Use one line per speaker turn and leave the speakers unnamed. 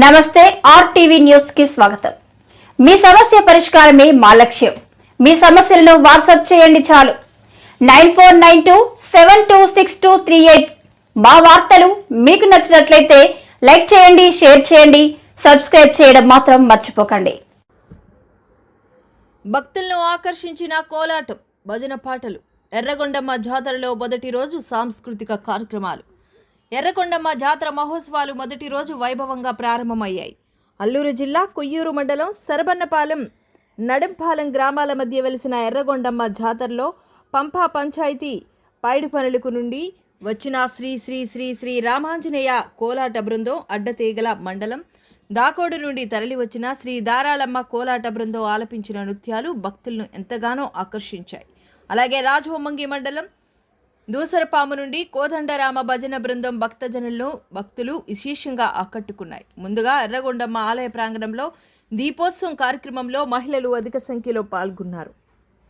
నమస్తే RTV news కి స్వాగతం. మీ సమస్య పరిష్కారమే మా లక్ష్యం. మీ సమస్యలను వాట్సాప్ చేయండి చాలు. 9492726238. మా వార్తలు మీకు నచ్చినట్లయితే లైక్ చేయండి, షేర్ చేయండి, సబ్స్క్రైబ్ చేయడం మాత్రం మర్చిపోకండి.
భక్తులను ఆకర్షించిన కోలాటం, భజన పాటలు. ఎర్రగొండమ్మ జాతరలో మొదటి రోజు సాంస్కృతిక కార్యక్రమాలు. ఎర్రగొండమ్మ జాతర మహోత్సవాలు మొదటి రోజు వైభవంగా ప్రారంభమయ్యాయి. అల్లూరు జిల్లా కొయ్యూరు మండలం సరబన్నపాలెం, నడంపాలెం గ్రామాల మధ్య వెలిసిన ఎర్రగొండమ్మ జాతరలో పంపా పంచాయతీ పైడిపనులకు నుండి వచ్చిన శ్రీ శ్రీ శ్రీ శ్రీ రామాంజనేయ కోలాట బృందం, అడ్డతీగల మండలం దాకోడు నుండి తరలి వచ్చిన శ్రీ దారాళమ్మ కోలాట బృందం ఆలపించిన నృత్యాలు భక్తులను ఎంతగానో ఆకర్షించాయి. అలాగే రాజహొమ్మంగి మండలం దూసరపాము నుండి కోదండరామ భజన బృందం భక్తులు విశేషంగా ఆకట్టుకున్నాయి. ముందుగా ఎర్రగొండమ్మ ఆలయ ప్రాంగణంలో దీపోత్సవం కార్యక్రమంలో మహిళలు అధిక సంఖ్యలో పాల్గొన్నారు.